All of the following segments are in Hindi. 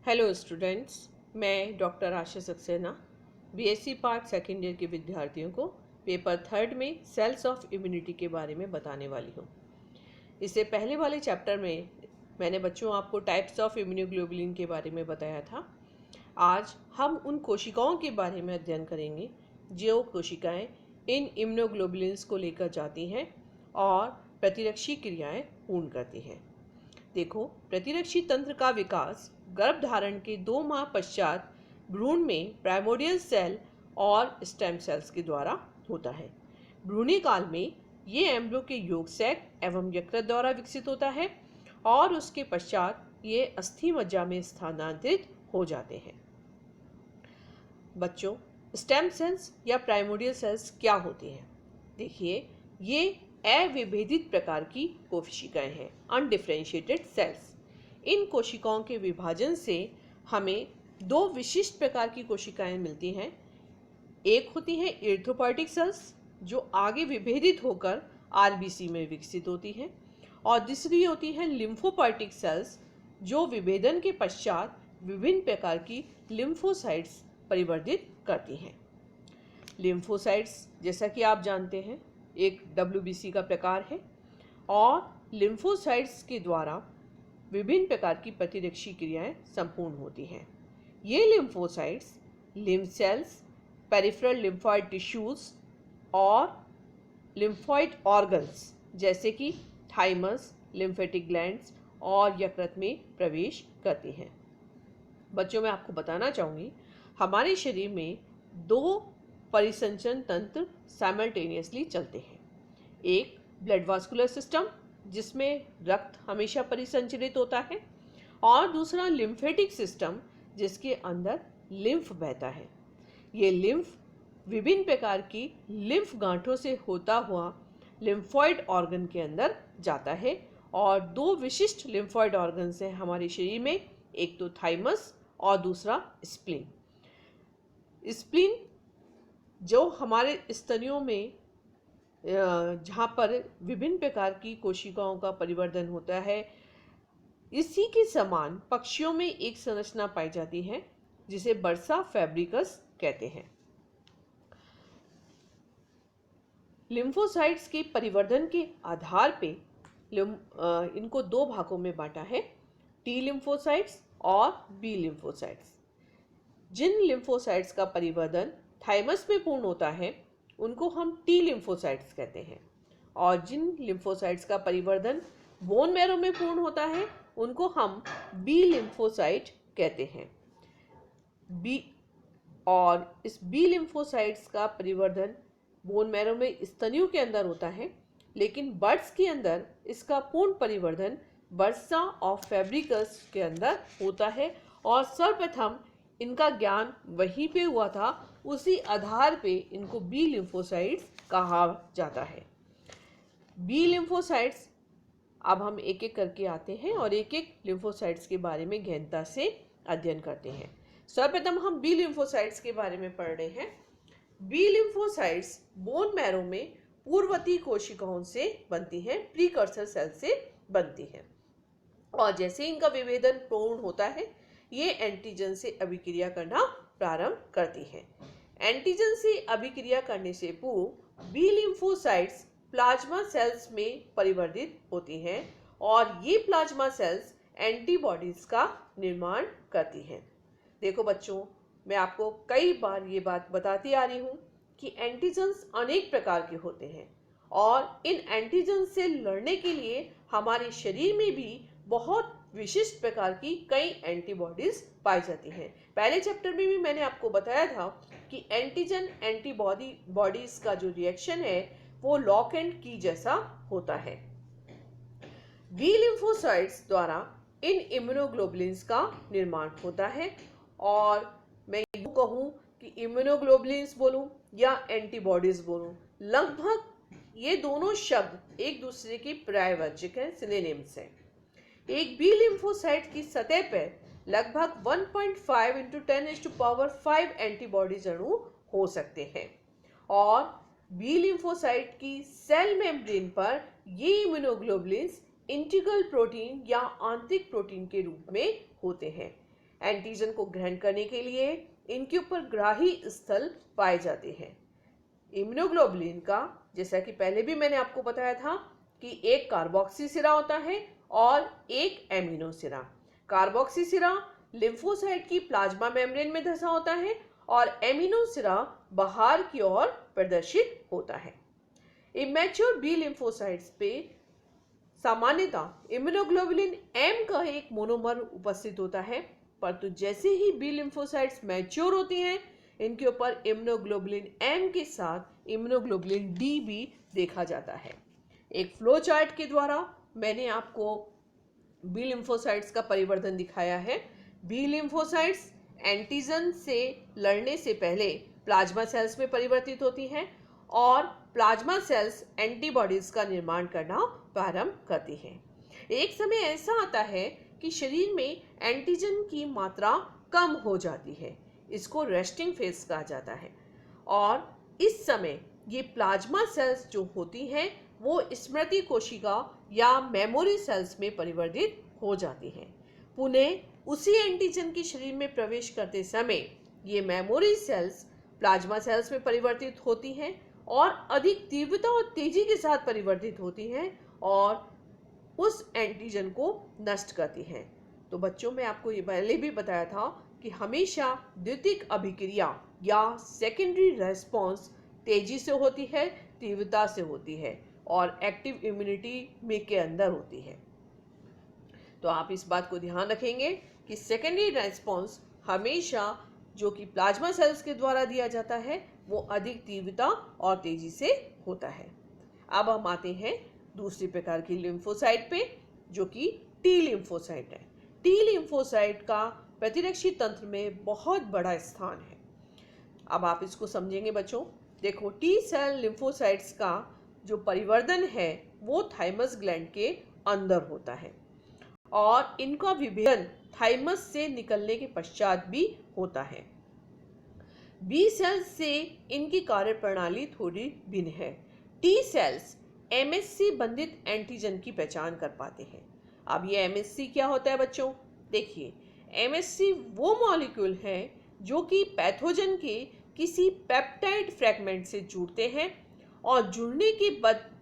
हेलो स्टूडेंट्स, मैं doctor Asha Saxena BSc part second year के विद्यार्थियों को पेपर थर्ड में सेल्स ऑफ इम्यूनिटी के बारे में बताने वाली हूँ। इससे पहले वाले चैप्टर में मैंने बच्चों आपको टाइप्स ऑफ इम्यूनोग्लोबुलिन के बारे में बताया था। आज हम उन कोशिकाओं के बारे में अध्ययन करेंगे जो कोशिकाएं इन इम्यूनोग्लोबुलिन्स को लेकर जाती हैं और प्रतिरक्षी क्रियाएं पूर्ण करती हैं। देखो, प्रतिरक्षी तंत्र का विकास गर्भधारण के 2 माह पश्चात भ्रूण में प्राइमोर्डियल सेल और स्टेम सेल्स के द्वारा होता है। भ्रूणी काल में ये एम्ब्रियो के योग सैक एवं यकृत द्वारा विकसित होता है और उसके पश्चात ये अस्थि मज्जा में स्थानांतरित हो जाते हैं। बच्चों, स्टेम सेल्स या प्राइमोर्डियल सेल्स क्या होती हैं? देखिए, ये अविभेदित प्रकार की कोशिकाएं हैं, अनडिफरेंशिएटेड सेल्स। इन कोशिकाओं के विभाजन से हमें 2 विशिष्ट प्रकार की कोशिकाएं मिलती हैं। एक होती है इरिथ्रोपोइटिक सेल्स जो आगे विभेदित होकर आरबीसी में विकसित होती हैं, और दूसरी होती है लिम्फोपोइटिक सेल्स जो विभेदन के पश्चात विभिन्न प्रकार की लिम्फोसाइट्स परिवर्धित करती हैं। लिम्फोसाइट्स, जैसा कि आप जानते हैं, एक WBC का प्रकार है और लिम्फोसाइट्स के द्वारा विभिन्न प्रकार की प्रतिरक्षी क्रियाएं संपूर्ण होती हैं। ये lymphocytes lymph cells, peripheral lymphoid tissues और लिम्फॉइड ऑर्गन्स जैसे कि थाइमस, लिम्फेटिक ग्लैंड्स और यकृत में प्रवेश करती हैं। बच्चों, मैं आपको बताना चाहूँगी, हमारे शरीर में 2 परिसंचरण तंत्र साइमल्टेनियसली चलते हैं। एक ब्लड वास्कुलर सिस्टम जिसमें रक्त हमेशा परिसंचरित होता है, और दूसरा लिम्फेटिक सिस्टम जिसके अंदर लिम्फ बहता है। ये लिम्फ विभिन्न प्रकार की लिम्फ गांठों से होता हुआ लिम्फॉइड ऑर्गन के अंदर जाता है, और 2 विशिष्ट लिम्फॉइड ऑर्गन हैं हमारे शरीर में, एक तो थाइमस और दूसरा स्प्लीन। स्प्लीन जो हमारे स्तनियों में जहाँ पर विभिन्न प्रकार की कोशिकाओं का परिवर्धन होता है, इसी के समान पक्षियों में एक संरचना पाई जाती है जिसे बर्सा फैब्रिकस कहते हैं। लिम्फोसाइट्स के परिवर्धन के आधार पे इनको 2 भागों में बांटा है, टी लिम्फोसाइट्स और बी लिम्फोसाइट्स। जिन लिम्फोसाइट्स का परिवर्धन थाइमस में पूर्ण होता है उनको हम टी लिम्फोसाइट्स कहते हैं, और जिन लिम्फोसाइट्स का परिवर्धन बोन मैरो में पूर्ण होता है उनको हम बी लिम्फोसाइट कहते हैं। इस बी लिम्फोसाइट्स का परिवर्धन बोन मैरो में स्तनियों के अंदर होता है, लेकिन बर्ड्स के अंदर इसका पूर्ण परिवर्धन बर्सा ऑफ फैब्रिकस के अंदर होता है, और सर्वप्रथम इनका ज्ञान वहीं पे हुआ था, उसी आधार पे इनको बी लिम्फोसाइट्स कहा जाता है। बी लिम्फोसाइट्स, अब हम एक एक करके आते हैं और एक एक लिम्फोसाइट्स के बारे में गहनता से अध्ययन करते हैं। सर्वप्रथम हम बी लिम्फोसाइट्स के बारे में पढ़ रहे हैं। बी लिम्फोसाइट्स बोन मैरो में पूर्ववर्ती कोशिकाओं से बनती हैं, प्रीकर्सर सेल से बनती हैं, और जैसे इनका विभेदन पूर्ण होता है ये एंटीजन से अभिक्रिया करना प्रारंभ करती हैं। एंटीजन से अभिक्रिया करने से पूर्व बी लिम्फोसाइट्स प्लाज्मा सेल्स में परिवर्तित होती हैं, और ये प्लाज्मा सेल्स एंटीबॉडीज का निर्माण करती हैं। देखो बच्चों, मैं आपको कई बार ये बात बताती आ रही हूँ कि एंटीजन्स अनेक प्रकार के होते हैं, और इन एंटीजन से लड़ने के लिए हमारे शरीर में भी बहुत विशिष्ट प्रकार की कई एंटीबॉडीज पाई जाती हैं। पहले चैप्टर में भी मैंने आपको बताया था कि एंटीजन एंटीबॉडीज का जो रिएक्शन है वो लॉक एंड की जैसा होता है। बी लिम्फोसाइट्स द्वारा इन इम्यूनोग्लोबुलिन्स का निर्माण होता है, और मैं यूं कहूं कि इम्यूनोग्लोबुलिन्स बोलूं या एंटीबॉडीज बोलूं, लगभग ये दोनों शब्द एक दूसरे के पर्यायवाचक हैं, सिनोनिम्स हैं। एक बी लिम्फोसाइट की सतह पर लगभग 1.5 × 10⁵ एंटीबॉडीज अणु हो सकते हैं, और बी लिम्फोसाइट की सेल मेम्ब्रेन पर ये इम्यूनोग्लोबुलिन्स इंटीग्रल प्रोटीन या आंतरिक प्रोटीन के रूप में होते हैं। एंटीजन को ग्रहण करने के लिए इनके ऊपर ग्राही स्थल पाए जाते हैं। इम्यूनोग्लोबुलिन का, जैसा कि पहले भी मैंने आपको बताया था, कि एक कार्बोक्सी सिरा होता है और एक एमिनो सिरा। कार्बोक्सी सिरा लिम्फोसाइट की प्लाज्मा मेम्ब्रेन में धंसा होता है और एमिनो सिरा बाहर की ओर प्रदर्शित होता है। इमैच्योर बी लिम्फोसाइट्स पे सामान्यतः इम्यूनोग्लोबुलिन एम का एक मोनोमर उपस्थित होता है, परंतु जैसे ही बी लिम्फोसाइट्स मैच्योर होती हैं, इनके ऊपर इम्यूनोग्लोबुलिन एम के साथ इम्यूनोग्लोबुलिन डी भी देखा जाता है। एक फ्लो चार्ट के द्वारा मैंने आपको बी लिम्फोसाइट्स का परिवर्तन दिखाया है। बी लिम्फोसाइट्स एंटीजन से लड़ने से पहले प्लाज्मा सेल्स में परिवर्तित होती हैं और प्लाज्मा सेल्स एंटीबॉडीज का निर्माण करना प्रारंभ करती हैं। एक समय ऐसा आता है कि शरीर में एंटीजन की मात्रा कम हो जाती है, इसको रेस्टिंग फेज कहा जाता है, और इस समय ये प्लाज्मा सेल्स जो होती हैं वो स्मृति कोशिका या मेमोरी सेल्स में परिवर्तित हो जाती हैं। पुनः उसी एंटीजन के शरीर में प्रवेश करते समय ये मेमोरी सेल्स प्लाज्मा सेल्स में परिवर्तित होती हैं और अधिक तीव्रता और तेजी के साथ परिवर्तित होती हैं और उस एंटीजन को नष्ट करती हैं। तो बच्चों, मैं आपको ये पहले भी बताया था कि हमेशा द्वितीयक अभिक्रिया या सेकेंडरी रेस्पॉन्स तेजी से होती है, तीव्रता से होती है और एक्टिव इम्यूनिटी में के अंदर होती है। तो आप इस बात को ध्यान रखेंगे कि सेकेंडरी रेस्पॉन्स हमेशा जो कि प्लाज्मा सेल्स के द्वारा दिया जाता है वो अधिक तीव्रता और तेजी से होता है। अब हम आते हैं दूसरी प्रकार की लिम्फोसाइट पे, जो कि टी लिम्फोसाइट है। टी लिम्फोसाइट का प्रतिरक्षी तंत्र में बहुत बड़ा स्थान है। अब आप इसको समझेंगे बच्चों। देखो, टी सेल लिम्फोसाइट्स का जो परिवर्धन है वो थाइमस ग्लैंड के अंदर होता है और इनका विभेदन थाइमस से निकलने के पश्चात भी होता है। बी सेल्स से इनकी कार्यप्रणाली थोड़ी भिन्न है। टी सेल्स एमएससी बंधित एंटीजन की पहचान कर पाते हैं। अब ये एमएससी क्या होता है बच्चों? देखिए, एमएससी वो मॉलिक्यूल है जो कि पैथोजन के किसी पेप्टाइड फ्रैगमेंट से जुड़ते हैं और जुड़ने के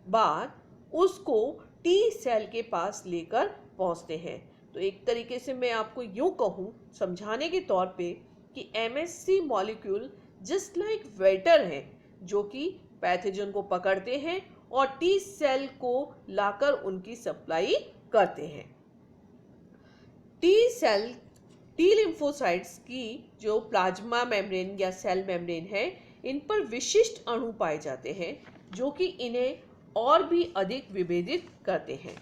बाद उसको टी सेल के पास लेकर पहुंचते हैं। तो एक तरीके से मैं आपको यूं कहूं समझाने के तौर पे कि MSc molecule just like waiter हैं जो कि पैथोजन को पकड़ते हैं और टी सेल को लाकर उनकी सप्लाई करते हैं। टी लिम्फोसाइट्स की जो प्लाज्मा मेम्ब्रेन या सेल मेम्ब्रेन है, इन पर विशिष्ट अणु पाए जाते हैं जो कि इन्हें और भी अधिक विभेदित करते हैं।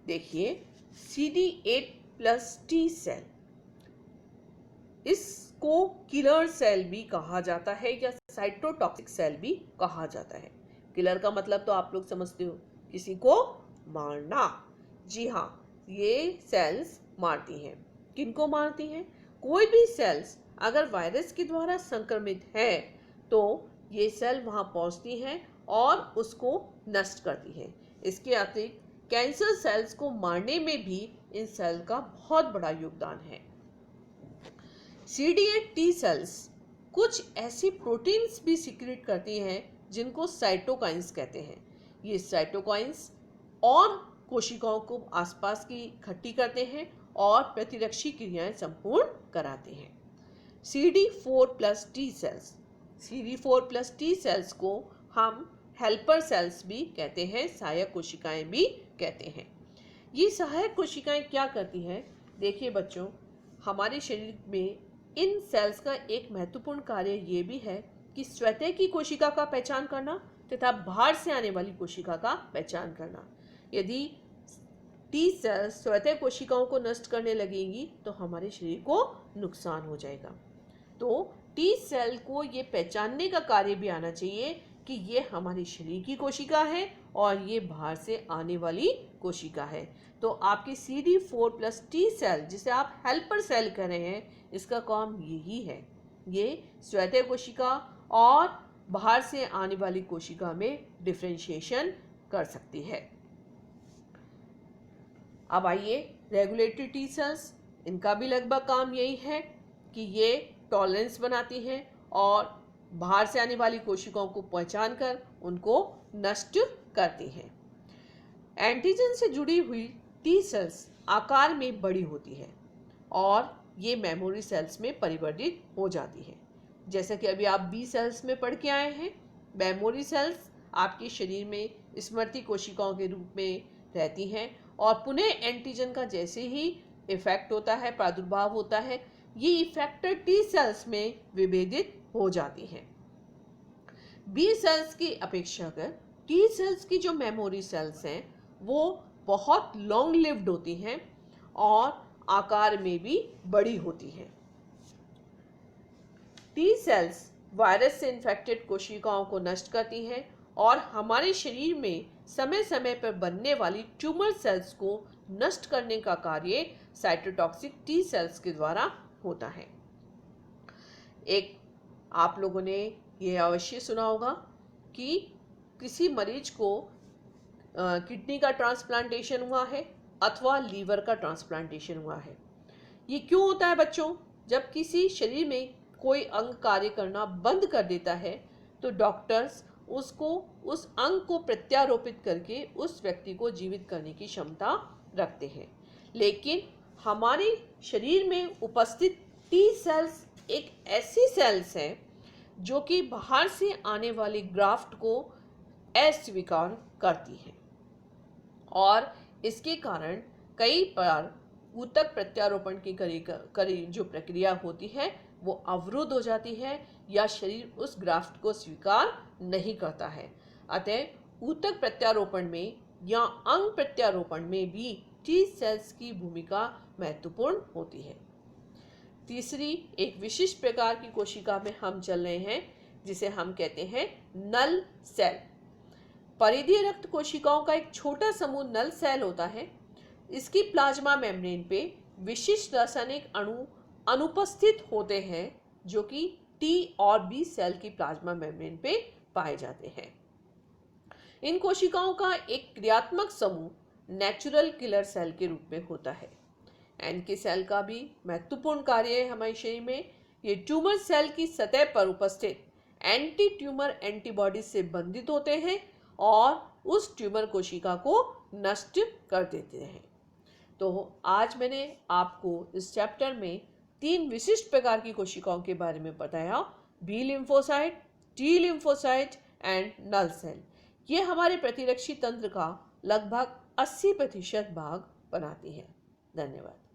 देखिए, CD8+ T सेल, इसको किलर सेल भी कहा जाता है या साइटोटॉक्सिक सेल भी कहा जाता है। किलर का मतलब तो आप लोग समझते हो, किसी को मारना। जी हाँ, ये सेल्स मारती हैं। किनको मारती हैं? कोई भी सेल्स अगर वायरस के द्वारा संक्रमित है तो ये सेल वहां पहुंचती हैं और उसको नष्ट करती हैं। इसके अतिरिक्त कैंसर सेल्स को मारने में भी इन सेल का बहुत बड़ा योगदान है। CD8 टी सेल्स कुछ ऐसी प्रोटीन्स भी सिक्रेट करती हैं जिनको साइटोकाइंस कहते हैं। ये साइटोकाइंस और कोशिकाओं को आसपास की इकट्ठी करते हैं और प्रतिरक्षी क्रियाएं संपूर्ण कराते हैं। CD4+ T cells, CD4+ T cells को हम हेल्पर सेल्स भी कहते हैं, सहायक कोशिकाएं भी कहते हैं। ये सहायक कोशिकाएं क्या करती हैं? देखिए बच्चों, हमारे शरीर में इन सेल्स का एक महत्वपूर्ण कार्य ये भी है कि स्वतः की कोशिका का पहचान करना तथा बाहर से आने वाली कोशिका का पहचान करना। यदि टी सेल्स स्वतः कोशिकाओं को नष्ट करने लगेंगी तो हमारे शरीर को नुकसान हो जाएगा। तो टी सेल को ये पहचानने का कार्य भी आना चाहिए कि ये हमारे शरीर की कोशिका है और ये बाहर से आने वाली कोशिका है। तो आपकी CD4+ टी सेल, जिसे आप हेल्पर सेल कह रहे हैं, इसका काम यही है। ये स्वतः कोशिका और बाहर से आने वाली कोशिका में डिफरेंशिएशन कर सकती है। अब आइए रेगुलेटरी टी सेल्स। इनका भी लगभग काम यही है कि ये टॉलरेंस बनाती हैं और बाहर से आने वाली कोशिकाओं को पहचान कर उनको नष्ट करती हैं। एंटीजन से जुड़ी हुई टी सेल्स आकार में बड़ी होती है और ये मेमोरी सेल्स में परिवर्तित हो जाती है। जैसा कि अभी आप बी सेल्स में पढ़ के आए हैं, मेमोरी सेल्स आपके शरीर में स्मृति कोशिकाओं के रूप में रहती हैं और पुनः एंटीजन का जैसे ही इफेक्ट होता है, प्रादुर्भाव होता है, ये इफेक्टर टी सेल्स में विभेदित हो जाती हैं। बी सेल्स की अपेक्षा कर टी सेल्स की जो मेमोरी सेल्स हैं वो बहुत लॉन्ग लिव्ड होती हैं और आकार में भी बड़ी होती हैं। टी सेल्स वायरस से इन्फेक्टेड कोशिकाओं को नष्ट करती हैं और हमारे शरीर में समय समय पर बनने वाली ट्यूमर सेल्स को नष्ट करने का कार्य साइटोटॉक्सिक टी सेल्स के द्वारा होता है। एक आप लोगों ने यह अवश्य सुना होगा कि किसी मरीज को किडनी का ट्रांसप्लांटेशन हुआ है अथवा लीवर का ट्रांसप्लांटेशन हुआ है। ये क्यों होता है बच्चों? जब किसी शरीर में कोई अंग कार्य करना बंद कर देता है तो डॉक्टर्स उसको उस अंग को प्रत्यारोपित करके उस व्यक्ति को जीवित करने की क्षमता रखते हैं। लेकिन हमारे शरीर में उपस्थित टी सेल्स एक ऐसी सेल्स हैं जो कि बाहर से आने वाली ग्राफ्ट को अस्वीकार करती हैं और इसके कारण कई बार ऊतक प्रत्यारोपण की जो प्रक्रिया होती है वो अवरुद्ध हो जाती है या शरीर उस ग्राफ्ट को स्वीकार नहीं करता है। अतः ऊतक प्रत्यारोपण में या अंग प्रत्यारोपण में भी टी सेल्स की भूमिका महत्वपूर्ण होती है। तीसरी एक विशिष्ट प्रकार की कोशिका में हम चल रहे हैं जिसे हम कहते हैं नल सेल। परिधीय रक्त कोशिकाओं का एक छोटा समूह नल सेल होता है। इसकी प्लाज्मा मेम्ब्रेन पे विशिष्ट रासायनिक अणु अनुपस्थित होते हैं जो कि टी और बी सेल की प्लाज्मा मेम्ब्रेन पे पाए जाते हैं। इन कोशिकाओं का एक क्रियात्मक समूह नेचुरल किलर सेल के रूप में होता है। एनके सेल का भी महत्वपूर्ण कार्य है हमारे शरीर में। ये ट्यूमर सेल की सतह पर उपस्थित एंटी ट्यूमर एंटीबॉडी से बंधित होते हैं और उस ट्यूमर कोशिका को नष्ट कर देते हैं। तो आज मैंने आपको इस चैप्टर में 3 विशिष्ट प्रकार की कोशिकाओं के बारे में बताया, B lymphocyte, T lymphocyte and null cell. ये हमारे प्रतिरक्षी तंत्र का लगभग 80% भाग बनाती है। धन्यवाद।